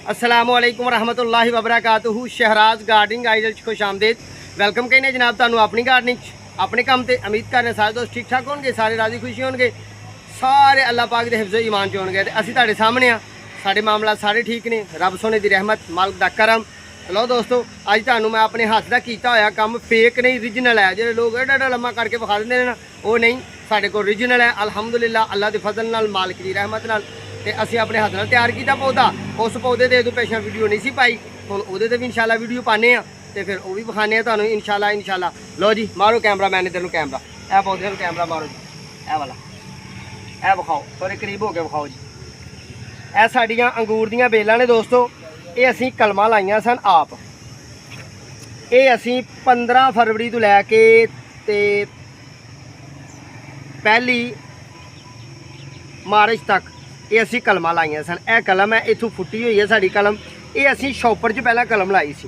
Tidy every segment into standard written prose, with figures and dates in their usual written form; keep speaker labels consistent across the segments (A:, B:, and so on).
A: अस्सलामुअलैकुम रहमतुल्लाहि वबरकातुहू। Shahraj gardening idol खुश आमदेद। वेलकम कहने जनाब तुहानू अपनी गार्डनिंग अपने काम ते। उम्मीद करने सारे दोस्त ठीक ठाक होंगे, सारे राजी खुशी होंगे, सारे अल्लाह पाक दे हिफ्ज़ो ईमान च होंगे। असीं तुहाडे सामने आ, साडे मामला सारे ठीक ने, रब सोने दी रहमत, मालिक दा करम। लो दोस्तों, अज तुहानू मैं अपने हाथ दा कीता होया काम फेक नहीं ओरिजिनल है। जो लोग एडा एडा लम्मा करके विखा देंदे ने ना, वो नहीं, साडे कोल ओरिजिनल है अल्हम्दुलिल्लाह। अल्लाह दे फजल नाल, मालिक दी रहमत नाल ते असीं अपने हाथ नाल तैयार कीता पौधा। उस पौधे दे पिछला वीडियो नहीं सी पाई, हुण उहदे ते भी इंशाल्लाह वीडियो पाने आ ते फिर वो भी विखाने आ तुहानू इंशाल्लाह। लो जी, मारो कैमरा मैन इधर नूं कैमरा, ए पौधे नूं कैमरा मारो जी, ए वाला ए विखाओ, थोड़े करीब हो के विखाओ जी। ए साडियां अंगूर दियां बेलां ने दोस्तों, ये असीं कलमां लाइयां सन आप। ये असीं 15 फरवरी तो लैके ते 1 मार्च तक ये असीं कलमां लाइयां सन। यह कलम है, इत्थों फुट्टी हुई है साड़ी कलम। ये असीं शॉपर च पहला कलम लाई सी,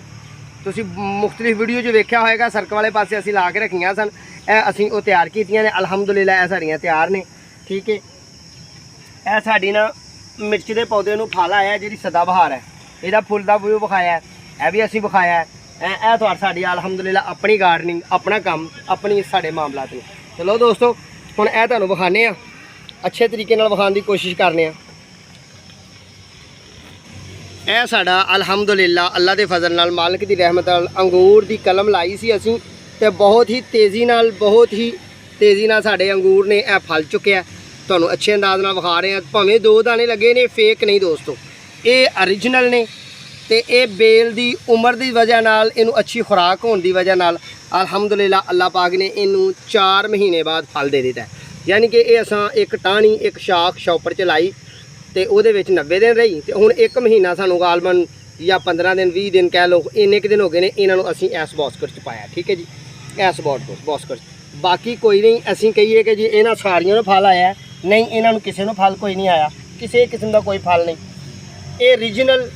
A: तुसीं मुख्तलिफ वीडियो जो वेख्या होएगा। सड़क वाले पासे असीं ला के रखियां सन, असीं वो तैयार कीतियां ने अल्हम्दुलिल्लाह। यह साड़ियां तैयार ने, ठीक है। यह साड़ी ना मिर्च के पौधे नूं फल आया जिहड़ी सदाबहार है, इहदा फुल दा व्यू विखाया है, यह भी असीं विखाया है। यह तो साड़ी अल्हम्दुलिल्लाह अपनी गार्डनिंग, अपना काम, अपनी साढ़े मामलात ने। चलो दोस्तों, हुण यह तुहानूं विखाने आ, अच्छे तरीके नाल विखाण दी कोशिश करने आ। यह साडा अल्हम्दुलिल्लाह अल्लाह दे फजल नाल, मालिक दी रहमत नाल अंगूर दी कलम लाई सी असीं ते बहुत ही तेज़ी नाल साडे अंगूर ने यह फल चुक्या। तुहानूं अच्छे अंदाज नाल विखा रहे हैं। भावें 2 दाने लगे ने, फेक नहीं दोस्तों, ये ओरिजिनल ने। ते ये बेल दी उम्र दी वजह नाल, इनू अच्छी खुराक होने की वजह नाल अल्हम्दुलिल्लाह अल्लाह पाक ने इनू 4 महीने बाद फल दे दिता है। यानी कि ये असां एक टाहनी, एक शाख शॉपर च लाई ते उहदे विच 90 दिन रही ते हुण 1 महीना सानू गालबन या 15 दिन 20 दिन कह लो, इन्ने क दिन हो गए ने इन्हां नूं असीं इस बास्केट च पाया, ठीक है जी, इस बास्केट। बाकी कोई नहीं असीं कहिए कि जी इन्हां सारियां नूं फल आया, नहीं, इन्हां नूं किसी नूं फल कोई नहीं आया, किसी किस्म का कोई फल नहीं। ये ओरिजिनल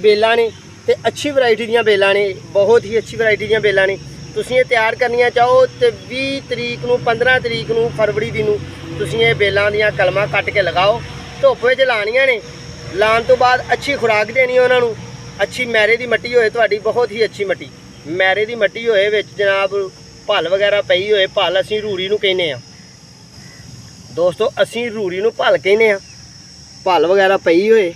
A: बेलां ने ते अच्छी वैरायटी दीयां बेलां ने, बहुत ही अच्छी वैरायटी दीयां बेलां ने। तुसीं ये तैयार करनियां चाहो तो 20 तरीक नूं, 15 तरीक नूं फरवरी दी नूं तुसीं ये बेलां दीयां कलमां कट के लगाओ, धुप्प विच लाणियां ने। लाण तो बाद अच्छी खुराक देनी उन्हां नूं। अच्छी मैरे दी मट्टी होए तुहाडी, बहुत ही अच्छी मट्टी, मैरे दी मट्टी होए, विच जनाब भल वगैरह पई होए। भल असीं रूड़ी नूं कहने आ दोस्तों, असीं रूड़ी नूं भल कहने आ। भल वगैरह पई होए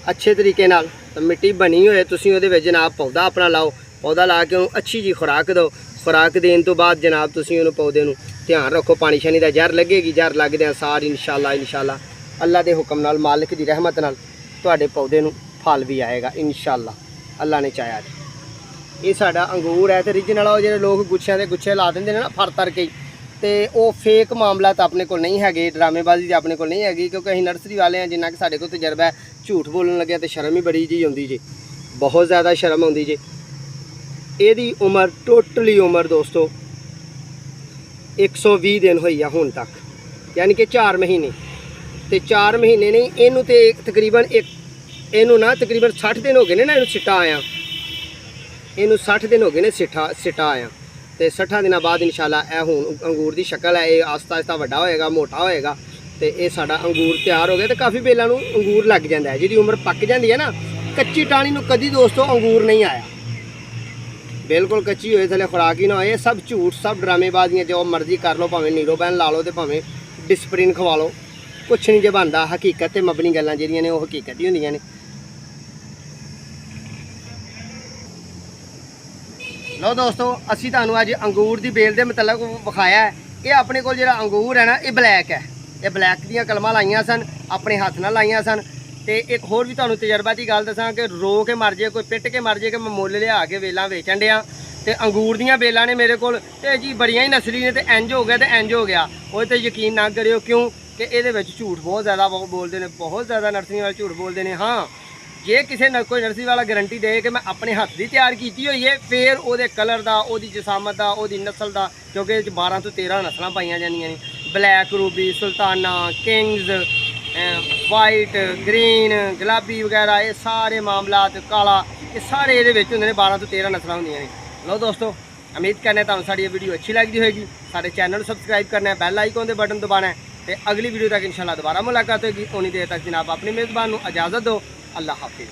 A: अच्छे तरीके नाल, तो मिट्टी बनी होए, तुसीं उहदे विच जनाब पौधा अपना लाओ। पौधा ला के उन्होंने अच्छी जी खुराक दो। खुराक देने तो बाद जनाब तुसीं उन्होंने पौधे नूं ध्यान रखो, पानी शानी दा जर लगेगी, जर लगदे सार इंशाल्लाह अल्लाह दे हुक्म नाल, मालिक दी रहमत नाल तुहाडे पौधे नूं फल भी आएगा इंशाल्लाह, अल्लाह ने चाया। ये साडा अंगूर है ते ओरिजिनल आ। जिहड़े लोग गुच्छियां दे गुच्छे ला दिंदे ने ना फर तर के, ते वो फेक मामला तो अपने को नहीं है, ड्रामेबाजी तो अपने को नहीं हैगी, क्योंकि असीं नर्सरी वाले हैं। जिन्ना कि साडे कोल तजर्बा है, झूठ बोलन लगे तो शर्म ही बड़ी जी आउंदी जी, बहुत ज़्यादा शर्म आउंदी जी। ਇਹਦੀ उम्र टोटली उम्र दोस्तों 120 दिन हुई है हुण तक, यानी कि 4 महीने। तो 4 महीने नहीं, इनू तो तकरीबन इनू ना तकरीबन 60 दिन हो गए ने ना, इनू सिट्टा आया, इनू 60 दिन हो गए ने सिट्टा आया। तो 60 दिनों बाद इंशाल्लाह यह हुण अंगूर की शक्ल है, ये आस्ता आस्ता वड्डा होएगा, मोटा होएगा। तो ये साडा अंगूर तैयार हो गया। तो काफ़ी बेलों नूं अंगूर लग जाता है, जिहदी उम्र पक जाती है ना। कच्ची टाणी नूं कदी दोस्तों अंगूर नहीं आया, बिल्कुल कच्ची होए, थले खुराक ही ना हो। सब झूठ, सब ड्रामेबाजियां, जो मर्जी कर लो, भावें नीरो बैन ला लो तो भावें डिस्प्रिन खवा लो, कुछ नहीं जे बनता। हकीकत ते मबनी गल्लां जिहड़ियां ने वो हकीकत ही होंदियां ने। लो दोस्तों, असीं तुहानूं अज अंगूर की बेल के मतलब विखाया है। ये अपने कोल जिहड़ा अंगूर है ना, ये ब्लैक है। ये ब्लैक दीयां कलमां लाइयां सन, अपने हत्थ नाल लाइयां सन। तो एक होर भी तुहानूं तजर्बा की गल दसां कि रो के मर जाए, कोई पिट के मर जाए कि मैं मुੱਲ लिया के बेलां वेचण डिया। तो अंगूर दीयां बेलां ने मेरे कोल ते जी बड़ियां ही नस्ली ने, तो इंज हो गया तो इंज हो गया। वो तो यकीन ना करियो, क्यों कि ये झूठ बहुत ज़्यादा बोलते हैं, बहुत ज़्यादा नर्सरी वाले झूठ बोलते हैं। हाँ, जे किसी कोई नर्सरी वाला गारंटी दे कि मैं अपने हत्थ की तैयार की हुई है, फिर वो कलर का, वो जसामत का, वो नस्ल का, क्योंकि 12 तो 13 नस्लां पाइयां जांदियां ने। Black Ruby, Sultana, Kings, white, green, गुलाबी वगैरह, ये सारे मामलात, काला, ये सारे ये होंगे ने। 12 तो 13 नस्लां होंदियां ने। लो दोस्तों, उम्मीद करने तुहानूं साडी वीडियो अच्छी लगती होगी। साडे चैनल सबसक्राइब करना है, बैल आइकन दे बटन दबाना है। तो अगली वीडियो तक इंशाल्लाह दोबारा मुलाकात होगी। उन्नी देर तक जनाब अपनी मेज़बान नूं इजाज़त दो। ਅੱਲਾ ਹਾਫਿਜ਼।